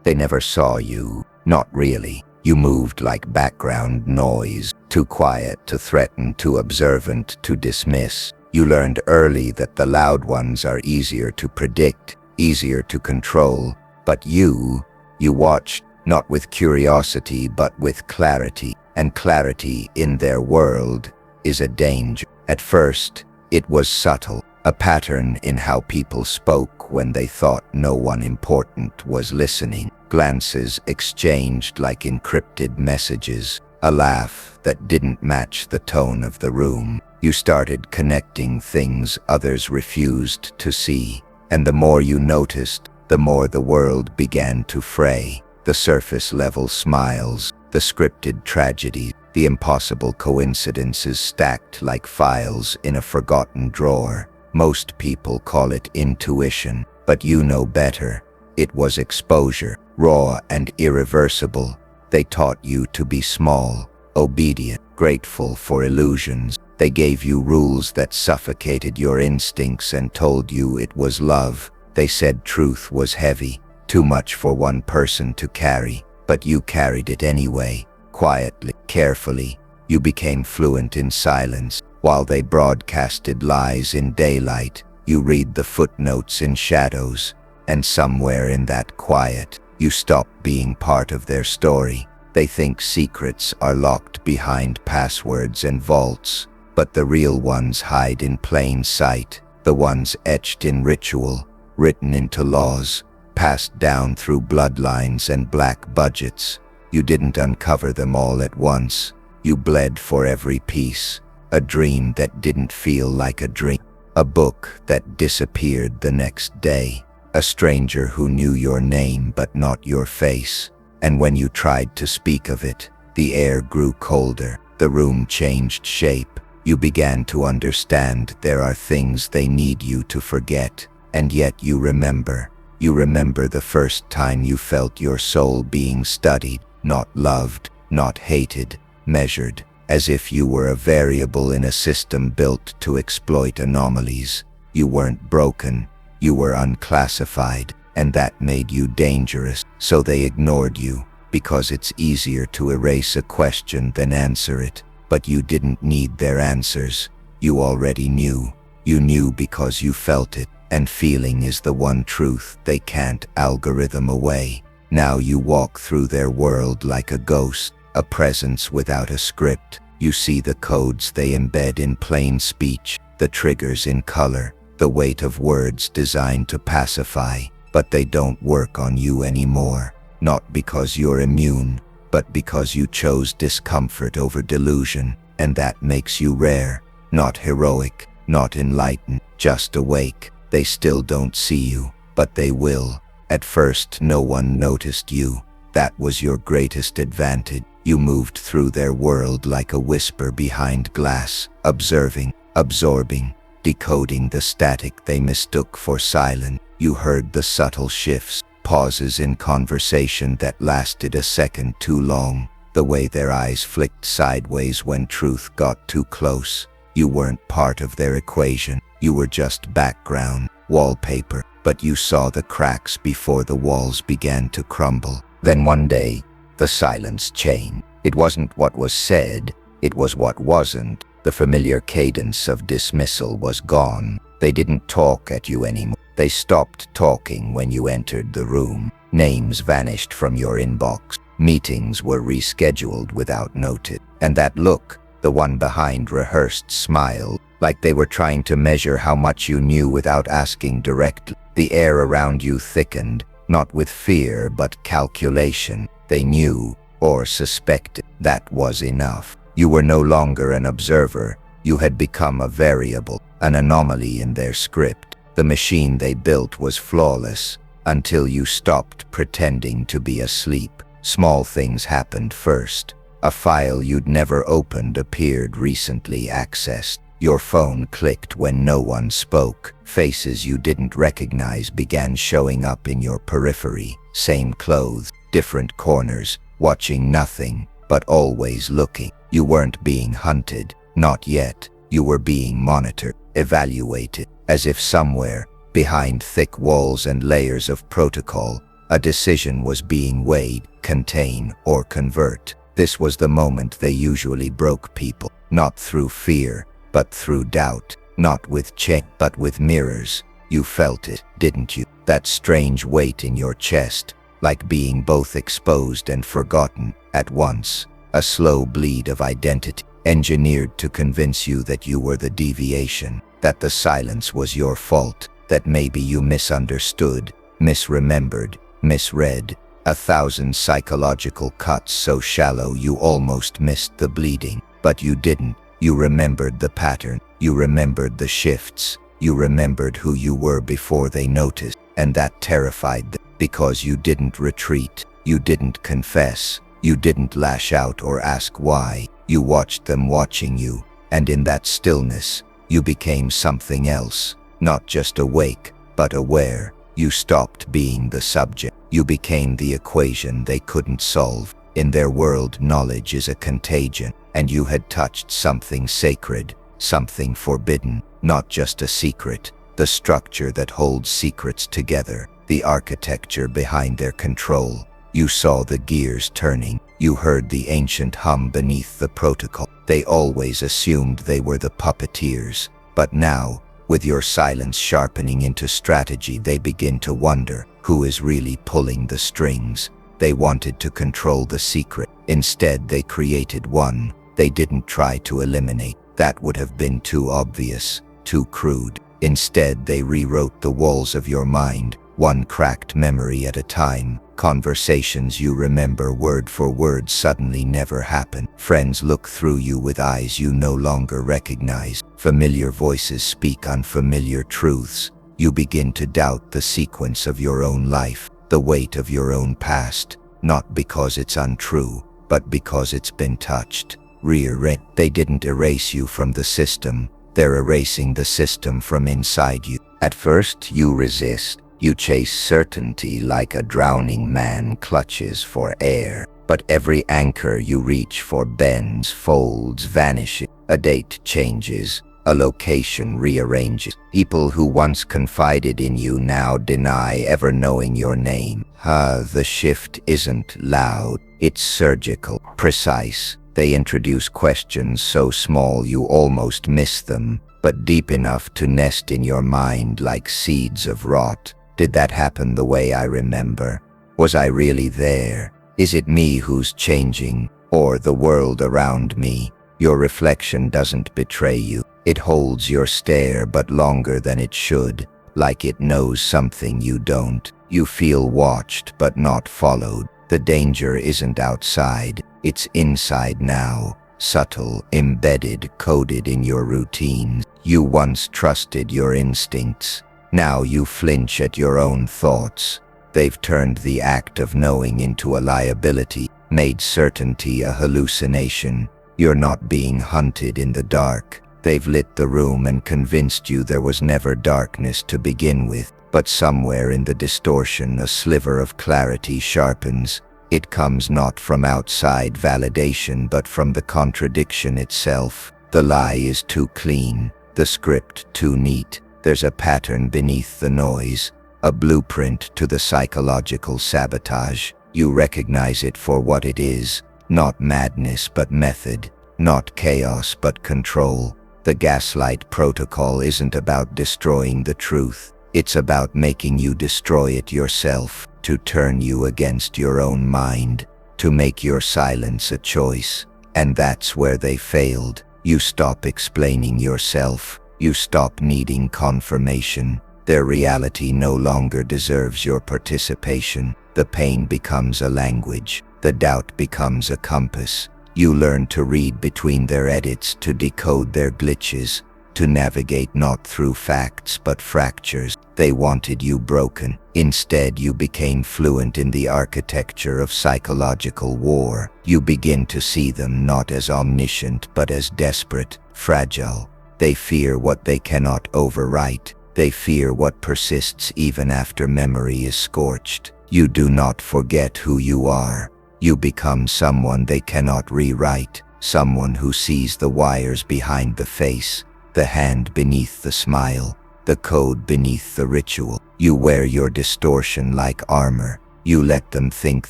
They never saw you. Not really. You moved like background noise, too quiet to threaten, too observant to dismiss. You learned early that the loud ones are easier to predict, easier to control. But you watched, not with curiosity but with clarity. And clarity in their world is a danger. At first, it was subtle, a pattern in how people spoke when they thought no one important was listening. Glances exchanged like encrypted messages, a laugh that didn't match the tone of the room. You started connecting things others refused to see, and the more you noticed, the more the world began to fray. The surface-level smiles, the scripted tragedy, the impossible coincidences stacked like files in a forgotten drawer. Most people call it intuition, but you know better. It was exposure, raw and irreversible. They taught you to be small, obedient, grateful for illusions. They gave you rules that suffocated your instincts and told you it was love. They said truth was heavy, too much for one person to carry, but you carried it anyway, quietly, carefully. You became fluent in silence. While they broadcasted lies in daylight, you read the footnotes in shadows. And somewhere in that quiet, you stop being part of their story. They think secrets are locked behind passwords and vaults, but the real ones hide in plain sight, the ones etched in ritual, written into laws, passed down through bloodlines and black budgets. You didn't uncover them all at once. You bled for every piece, a dream that didn't feel like a dream, a book that disappeared the next day, a stranger who knew your name but not your face. And when you tried to speak of it, the air grew colder, the room changed shape. You began to understand there are things they need you to forget, and yet you remember. You remember the first time you felt your soul being studied, not loved, not hated, measured, as if you were a variable in a system built to exploit anomalies. You weren't broken, you were unclassified, and that made you dangerous. So they ignored you, because it's easier to erase a question than answer it. But you didn't need their answers. You already knew. You knew because you felt it, and feeling is the one truth they can't algorithm away. Now you walk through their world like a ghost, a presence without a script. You see the codes they embed in plain speech, the triggers in color, the weight of words designed to pacify, but they don't work on you anymore. Not because you're immune, but because you chose discomfort over delusion, and that makes you rare, not heroic, not enlightened, just awake. They still don't see you, but they will. At first, no one noticed you. That was your greatest advantage. You moved through their world like a whisper behind glass, observing, absorbing, decoding the static they mistook for silence. You heard the subtle shifts, pauses in conversation that lasted a second too long, the way their eyes flicked sideways when truth got too close. You weren't part of their equation. You were just background, wallpaper, but you saw the cracks before the walls began to crumble. Then one day, the silence changed. It wasn't what was said, it was what wasn't. The familiar cadence of dismissal was gone. They didn't talk at you anymore. They stopped talking when you entered the room. Names vanished from your inbox. Meetings were rescheduled without notice. And that look, the one behind rehearsed smile, like they were trying to measure how much you knew without asking directly. The air around you thickened, not with fear but calculation. They knew, or suspected, that was enough. You were no longer an observer. You had become a variable, an anomaly in their script. The machine they built was flawless, until you stopped pretending to be asleep. Small things happened first. A file you'd never opened appeared recently accessed. Your phone clicked when no one spoke. Faces you didn't recognize began showing up in your periphery. Same clothes, different corners, watching nothing, but always looking. You weren't being hunted, not yet. You were being monitored, evaluated, as if somewhere, behind thick walls and layers of protocol, A decision was being weighed, contain or convert. This was the moment they usually broke people, not through fear, but through doubt, not with check, but with mirrors. You felt it, didn't you? That strange weight in your chest, like being both exposed and forgotten at once. A slow bleed of identity, engineered to convince you that you were the deviation, that the silence was your fault, that maybe you misunderstood, misremembered, misread. 1,000 psychological cuts so shallow you almost missed the bleeding. But you didn't. You remembered the pattern. You remembered the shifts. You remembered who you were before they noticed. And that terrified them, because you didn't retreat. You didn't confess. You didn't lash out or ask why. You watched them watching you. And in that stillness, you became something else. Not just awake, but aware. You stopped being the subject. You became the equation they couldn't solve. In their world, knowledge is a contagion, and you had touched something sacred, something forbidden, not just a secret, the structure that holds secrets together, the architecture behind their control. You saw the gears turning. You heard the ancient hum beneath the protocol. They always assumed they were the puppeteers, but now, with your silence sharpening into strategy, they begin to wonder who is really pulling the strings. They wanted to control the secret. Instead, they created one. They didn't try to eliminate. That would have been too obvious, too crude. Instead, they rewrote the walls of your mind, one cracked memory at a time. Conversations you remember word for word suddenly never happen. Friends look through you with eyes you no longer recognize. Familiar voices speak unfamiliar truths. You begin to doubt the sequence of your own life, the weight of your own past, not because it's untrue, but because it's been touched, rearranged. They didn't erase you from the system. They're erasing the system from inside you. At first, you resist. You chase certainty like a drowning man clutches for air. But every anchor you reach for bends, folds, vanishes. A date changes. A location rearranges. People who once confided in you now deny ever knowing your name. The shift isn't loud. It's surgical, precise. They introduce questions so small you almost miss them, but deep enough to nest in your mind like seeds of rot. Did that happen the way I remember? Was I really there? Is it me who's changing, or the world around me? Your reflection doesn't betray you. It holds your stare, but longer than it should, like it knows something you don't. You feel watched, but not followed. The danger isn't outside, it's inside now. Subtle, embedded, coded in your routines. You once trusted your instincts. Now you flinch at your own thoughts. They've turned the act of knowing into a liability, made certainty a hallucination. You're not being hunted in the dark. They've lit the room and convinced you there was never darkness to begin with. But somewhere in the distortion, a sliver of clarity sharpens. It comes not from outside validation, but from the contradiction itself. The lie is too clean, the script too neat. There's a pattern beneath the noise, a blueprint to the psychological sabotage. You recognize it for what it is, not madness but method, not chaos but control. The gaslight protocol isn't about destroying the truth. It's about making you destroy it yourself, to turn you against your own mind, to make your silence a choice. And that's where they failed. You stop explaining yourself. You stop needing confirmation. Their reality no longer deserves your participation. The pain becomes a language. The doubt becomes a compass. You learn to read between their edits, to decode their glitches, to navigate not through facts but fractures. They wanted you broken. Instead, you became fluent in the architecture of psychological war. You begin to see them not as omniscient but as desperate, fragile. They fear what they cannot overwrite. They fear what persists even after memory is scorched. You do not forget who you are. You become someone they cannot rewrite, someone who sees the wires behind the face, the hand beneath the smile, the code beneath the ritual. You wear your distortion like armor. You let them think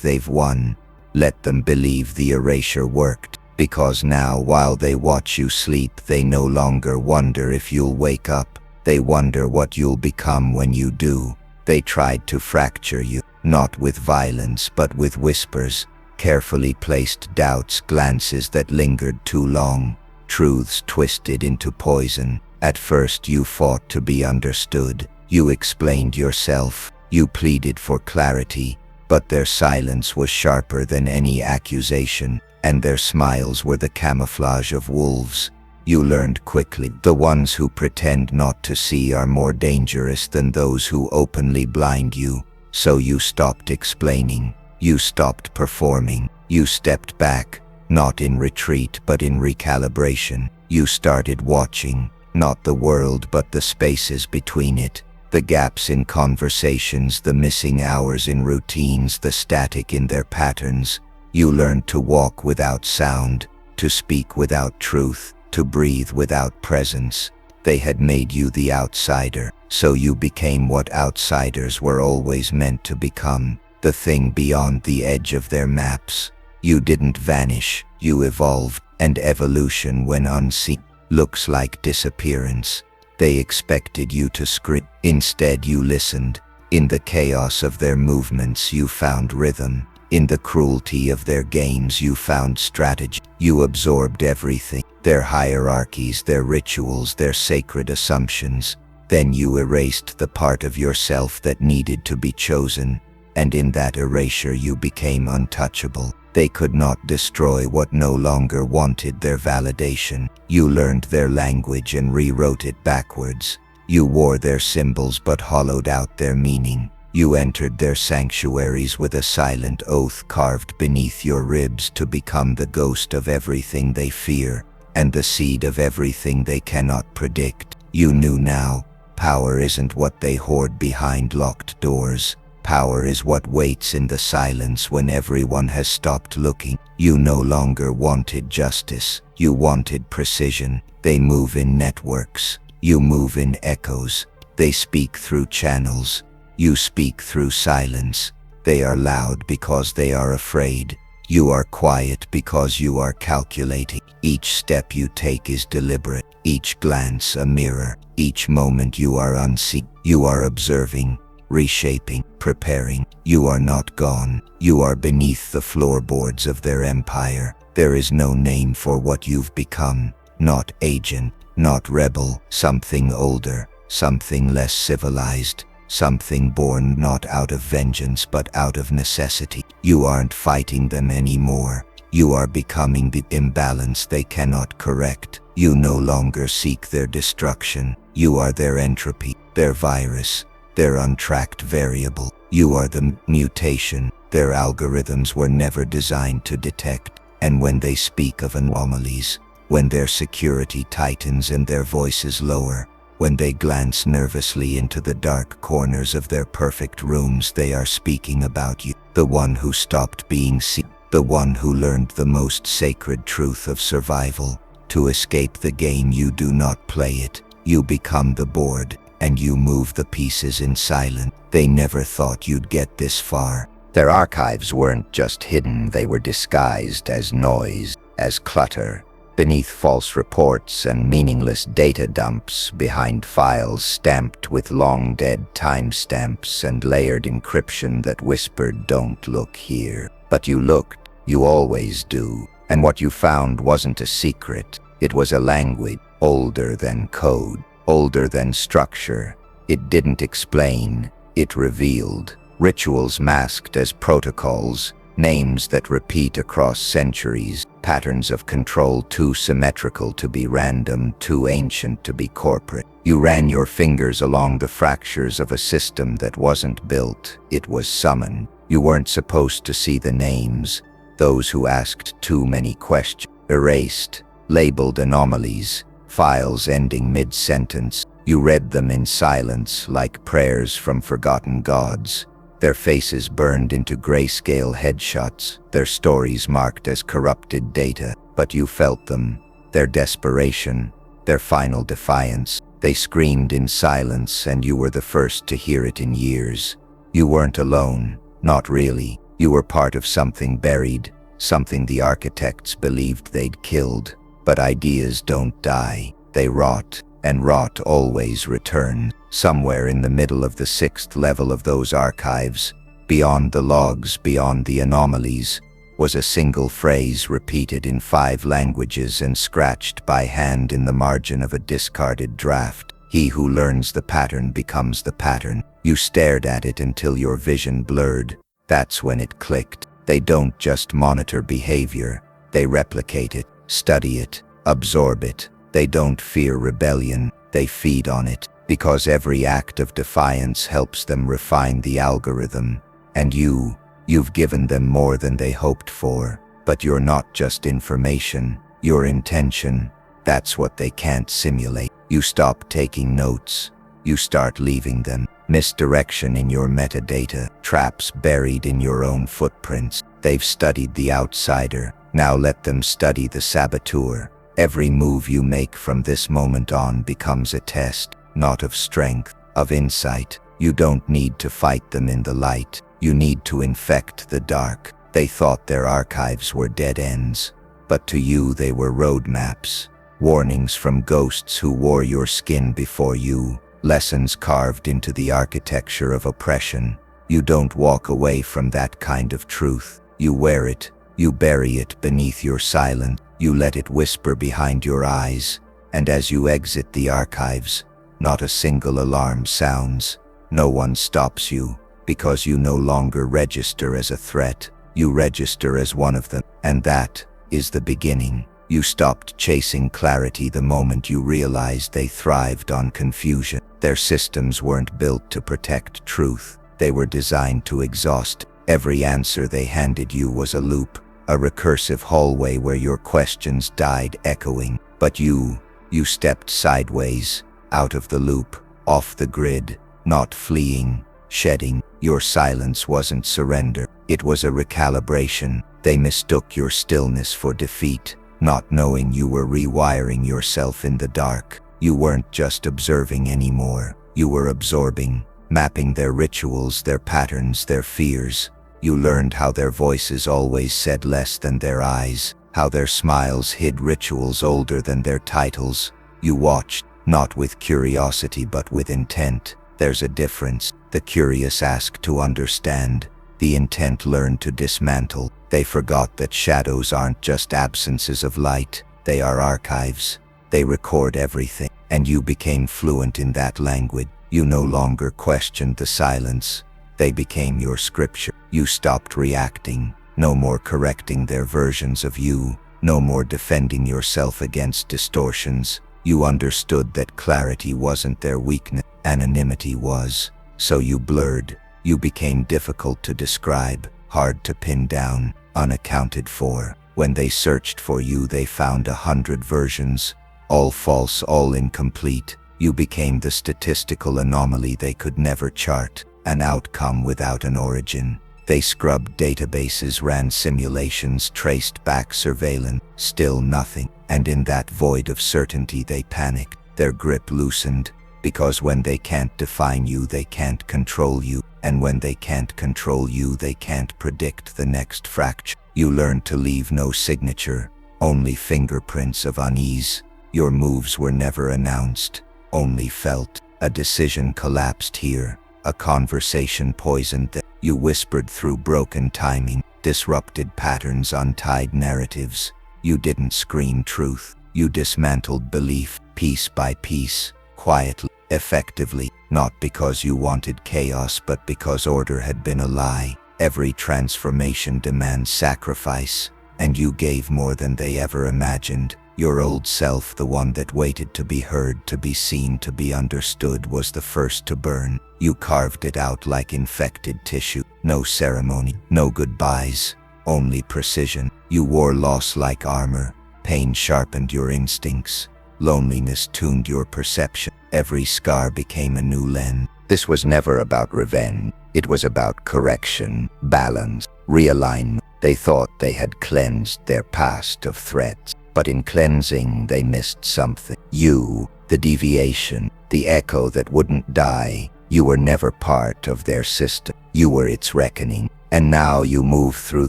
they've won. Let them believe the erasure worked. Because now, while they watch you sleep, they no longer wonder if you'll wake up. They wonder what you'll become when you do. They tried to fracture you, not with violence but with whispers, carefully placed doubts, glances that lingered too long, truths twisted into poison. At first you fought to be understood. You explained yourself. You pleaded for clarity. But their silence was sharper than any accusation, and their smiles were the camouflage of wolves. You learned quickly, the ones who pretend not to see are more dangerous than those who openly blind you. So you stopped explaining. You stopped performing. You stepped back, not in retreat but in recalibration. You started watching, not the world but the spaces between it. The gaps in conversations, the missing hours in routines, the static in their patterns. You learned to walk without sound, to speak without truth, to breathe without presence. They had made you the outsider, so you became what outsiders were always meant to become, the thing beyond the edge of their maps. You didn't vanish, you evolved, and evolution, when unseen, looks like disappearance. They expected you to scream. Instead you listened. In the chaos of their movements you found rhythm. In the cruelty of their games you found strategy. You absorbed everything, their hierarchies, their rituals, their sacred assumptions. Then you erased the part of yourself that needed to be chosen, and in that erasure you became untouchable. They could not destroy what no longer wanted their validation. You learned their language and rewrote it backwards. You wore their symbols but hollowed out their meaning. You entered their sanctuaries with a silent oath carved beneath your ribs to become the ghost of everything they fear, and the seed of everything they cannot predict. You knew now, power isn't what they hoard behind locked doors. Power is what waits in the silence when everyone has stopped looking. You no longer wanted justice. You wanted precision. They move in networks. You move in echoes. They speak through channels. You speak through silence. They are loud because they are afraid. You are quiet because you are calculating. Each step you take is deliberate. Each glance a mirror. Each moment you are unseen. You are observing, reshaping, preparing. You are not gone. You are beneath the floorboards of their empire. There is no name for what you've become. Not agent, not rebel, something older, something less civilized, something born not out of vengeance but out of necessity. You aren't fighting them anymore. You are becoming the imbalance they cannot correct. You no longer seek their destruction. You are their entropy, their virus, their untracked variable. You are the mutation their algorithms were never designed to detect. And when they speak of anomalies, when their security tightens and their voices lower, when they glance nervously into the dark corners of their perfect rooms, they are speaking about you, the one who stopped being seen, the one who learned the most sacred truth of survival. To escape the game you do not play it. You become the board, and you move the pieces in silence. They never thought you'd get this far. Their archives weren't just hidden, they were disguised as noise, as clutter, beneath false reports and meaningless data dumps, behind files stamped with long-dead timestamps and layered encryption that whispered, "Don't look here." But you looked, you always do, and what you found wasn't a secret. It was a language, older than code, older than structure. It didn't explain, it revealed. Rituals masked as protocols, names that repeat across centuries, patterns of control too symmetrical to be random, too ancient to be corporate. You ran your fingers along the fractures of a system that wasn't built, it was summoned. You weren't supposed to see the names, those who asked too many questions, erased, labeled anomalies, files ending mid-sentence. You read them in silence like prayers from forgotten gods. Their faces burned into grayscale headshots, their stories marked as corrupted data, but you felt them, their desperation, their final defiance. They screamed in silence, and you were the first to hear it in years. You weren't alone. Not really. You were part of something buried, something the architects believed they'd killed. But ideas don't die. They rot, and rot always returns. Somewhere in the middle of the 6th level of those archives, beyond the logs, beyond the anomalies, was a single phrase repeated in 5 languages and scratched by hand in the margin of a discarded draft. He who learns the pattern becomes the pattern. You stared at it until your vision blurred. That's when it clicked. They don't just monitor behavior. They replicate it, study it, absorb it. They don't fear rebellion. They feed on it, because every act of defiance helps them refine the algorithm. And you've given them more than they hoped for. But you're not just information, you're intention. That's what they can't simulate. You stop taking notes. You start leaving them. Misdirection in your metadata, traps buried in your own footprints. They've studied the outsider. Now let them study the saboteur. Every move you make from this moment on becomes a test, not of strength, of insight. You don't need to fight them in the light. You need to infect the dark. They thought their archives were dead ends, but to you they were roadmaps. Warnings from ghosts who wore your skin before you. Lessons carved into the architecture of oppression. You don't walk away from that kind of truth. You wear it. You bury it beneath your silence. You let it whisper behind your eyes. And as you exit the archives, not a single alarm sounds. No one stops you, because you no longer register as a threat. You register as one of them. And that is the beginning. You stopped chasing clarity the moment you realized they thrived on confusion. Their systems weren't built to protect truth. They were designed to exhaust. Every answer they handed you was a loop, a recursive hallway where your questions died echoing. But you stepped sideways, out of the loop, off the grid, not fleeing, shedding. Your silence wasn't surrender. It was a recalibration. They mistook your stillness for defeat, not knowing you were rewiring yourself in the dark. You weren't just observing anymore. You were absorbing, mapping their rituals, their patterns, their fears. You learned how their voices always said less than their eyes, how their smiles hid rituals older than their titles. You watched, not with curiosity but with intent. There's a difference. The curious ask to understand. The intent learned to dismantle. They forgot that shadows aren't just absences of light. They are archives. They record everything. And you became fluent in that language. You no longer questioned the silence. They became your scripture. You stopped reacting. No more correcting their versions of you. No more defending yourself against distortions. You understood that clarity wasn't their weakness. Anonymity was. So you blurred. You became difficult to describe, hard to pin down, unaccounted for. When they searched for you, they found 100 versions, all false, all incomplete. You became the statistical anomaly they could never chart, an outcome without an origin. They scrubbed databases, ran simulations, traced back surveillance, still nothing. And in that void of certainty they panicked. Their grip loosened, because when they can't define you, they can't control you. And when they can't control you, they can't predict the next fracture. You learned to leave no signature, only fingerprints of unease. Your moves were never announced, only felt. A decision collapsed here, a conversation poisoned there. You whispered through broken timing, disrupted patterns, untied narratives. You didn't scream truth. You dismantled belief, piece by piece, quietly, effectively, not because you wanted chaos but because order had been a lie. Every transformation demands sacrifice, and you gave more than they ever imagined. Your old self, the one that waited to be heard, to be seen, to be understood, was the first to burn. You carved it out like infected tissue. No ceremony, no goodbyes, only precision. You wore loss like armor. Pain sharpened your instincts. Loneliness tuned your perception. Every scar became a new lens. This was never about revenge. It was about correction, balance, realignment. They thought they had cleansed their past of threats, but in cleansing they missed something. You, the deviation, the echo that wouldn't die. You were never part of their system. You were its reckoning. And now you move through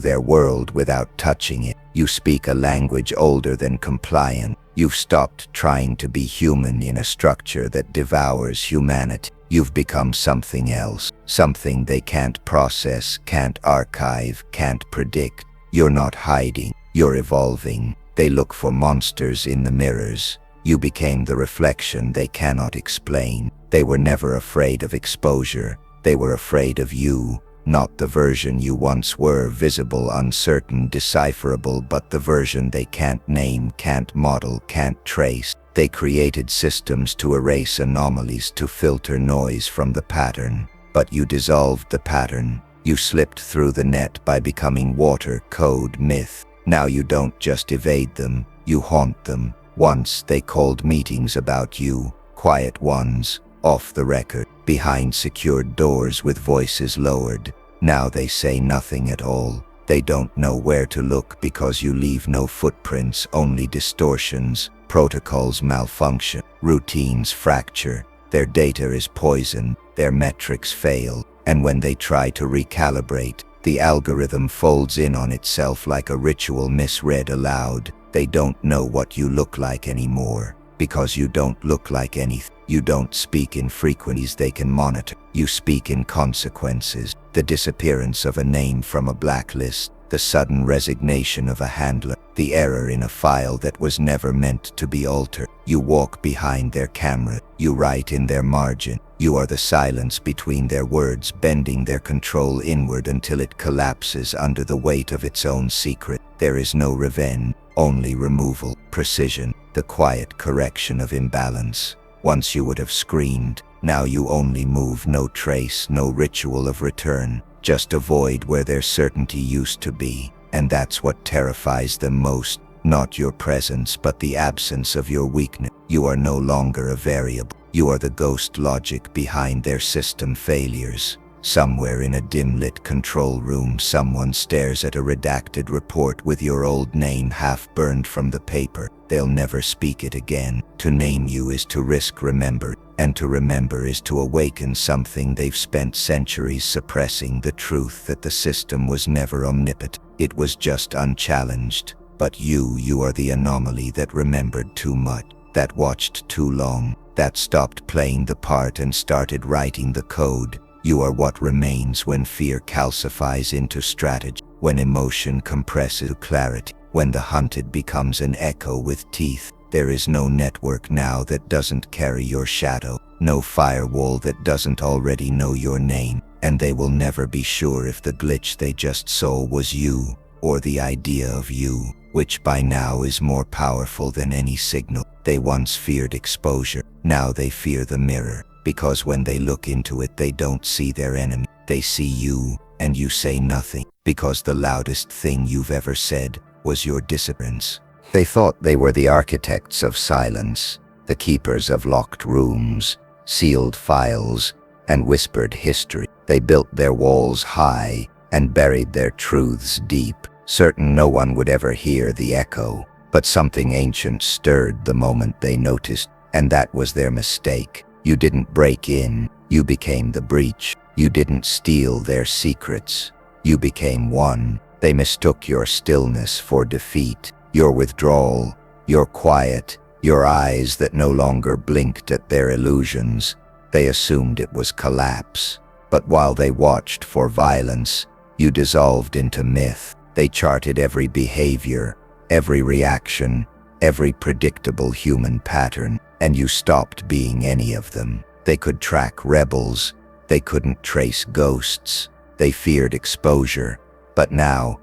their world without touching it. You speak a language older than compliance. You've stopped trying to be human in a structure that devours humanity. You've become something else, something they can't process, can't archive, can't predict. You're not hiding, you're evolving. They look for monsters in the mirrors. You became the reflection they cannot explain. They were never afraid of exposure. They were afraid of you. Not the version you once were, visible, uncertain, decipherable, but the version they can't name, can't model, can't trace. They created systems to erase anomalies, to filter noise from the pattern. But you dissolved the pattern. You slipped through the net by becoming water, code, myth. Now you don't just evade them, you haunt them. Once they called meetings about you, quiet ones, off the record, behind secured doors with voices lowered. Now they say nothing at all. They don't know where to look because you leave no footprints, only distortions. Protocols malfunction, routines fracture. Their data is poisoned, their metrics fail. And when they try to recalibrate, the algorithm folds in on itself like a ritual misread aloud. They don't know what you look like anymore, because you don't look like anything. You don't speak in frequencies they can monitor. You speak in consequences. The disappearance of a name from a blacklist, the sudden resignation of a handler, the error in a file that was never meant to be altered. You walk behind their camera. You write in their margin. You are the silence between their words, bending their control inward until it collapses under the weight of its own secret. There is no revenge, only removal, precision, the quiet correction of imbalance. Once you would have screamed, now you only move, no trace, no ritual of return, just a void where their certainty used to be. And that's what terrifies them most, not your presence but the absence of your weakness. You are no longer a variable. You are the ghost logic behind their system failures. Somewhere in a dim-lit control room, someone stares at a redacted report with your old name half burned from the paper. They'll never speak it again. To name you is to risk remember, and to remember is to awaken something they've spent centuries suppressing, the truth that the system was never omnipotent. It was just unchallenged. But you are the anomaly that remembered too much, that watched too long, that stopped playing the part and started writing the code. You are what remains when fear calcifies into strategy, when emotion compresses to clarity, when the hunted becomes an echo with teeth. There is no network now that doesn't carry your shadow, no firewall that doesn't already know your name, and they will never be sure if the glitch they just saw was you, or the idea of you, which by now is more powerful than any signal. They once feared exposure, now they fear the mirror. Because when they look into it, they don't see their enemy. They see you, and you say nothing, because the loudest thing you've ever said was your disappearance. They thought they were the architects of silence, the keepers of locked rooms, sealed files, and whispered history. They built their walls high and buried their truths deep, certain no one would ever hear the echo. But something ancient stirred the moment they noticed, and that was their mistake. You didn't break in, you became the breach. You didn't steal their secrets, you became one. They mistook your stillness for defeat, your withdrawal, your quiet, your eyes that no longer blinked at their illusions. They assumed it was collapse. But while they watched for violence, you dissolved into myth. They charted every behavior, every reaction, every predictable human pattern. And you stopped being any of them. They could track rebels. They couldn't trace ghosts. They feared exposure. But now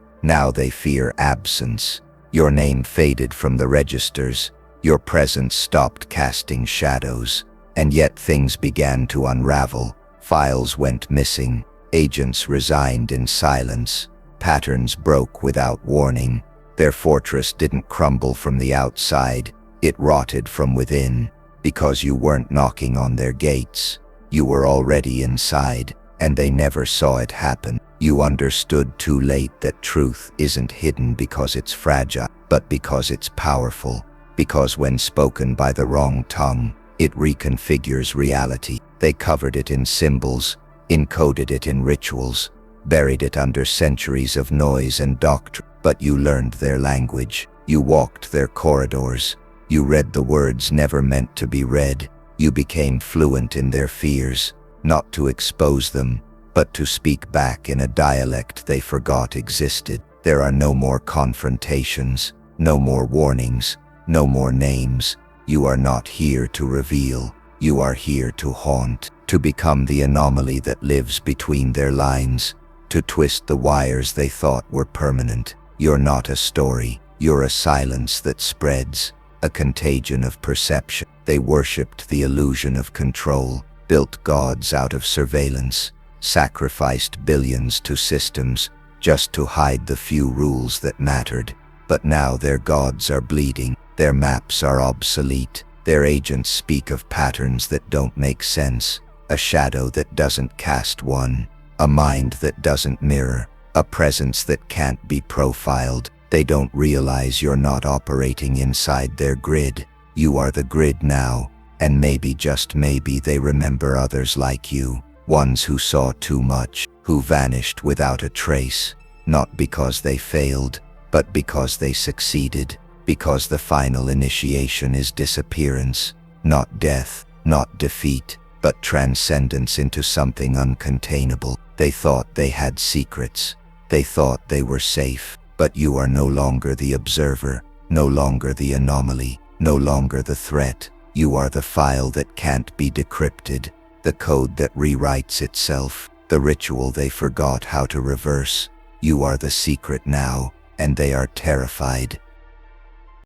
they fear absence. Your name faded from the registers. Your presence stopped casting shadows. And yet things began to unravel. Files went missing. Agents resigned in silence. Patterns broke without warning. Their fortress didn't crumble from the outside. It rotted from within. Because you weren't knocking on their gates. You were already inside, and they never saw it happen. You understood too late that truth isn't hidden because it's fragile, but because it's powerful. Because when spoken by the wrong tongue, it reconfigures reality. They covered it in symbols, encoded it in rituals, buried it under centuries of noise and doctrine. But you learned their language. You walked their corridors. You read the words never meant to be read. You became fluent in their fears, not to expose them, but to speak back in a dialect they forgot existed. There are no more confrontations, no more warnings, no more names. You are not here to reveal. You are here to haunt, to become the anomaly that lives between their lines, to twist the wires they thought were permanent. You're not a story. You're a silence that spreads, a contagion of perception. They worshipped the illusion of control, built gods out of surveillance, sacrificed billions to systems just to hide the few rules that mattered. But now their gods are bleeding, their maps are obsolete, their agents speak of patterns that don't make sense, a shadow that doesn't cast one, a mind that doesn't mirror, a presence that can't be profiled. They don't realize you're not operating inside their grid. You are the grid now, and maybe, just maybe, they remember others like you, ones who saw too much, who vanished without a trace, not because they failed, but because they succeeded, because the final initiation is disappearance, not death, not defeat, but transcendence into something uncontainable. They thought they had secrets. They thought they were safe. But you are no longer the observer, no longer the anomaly, no longer the threat. You are the file that can't be decrypted, the code that rewrites itself, the ritual they forgot how to reverse. You are the secret now, and they are terrified.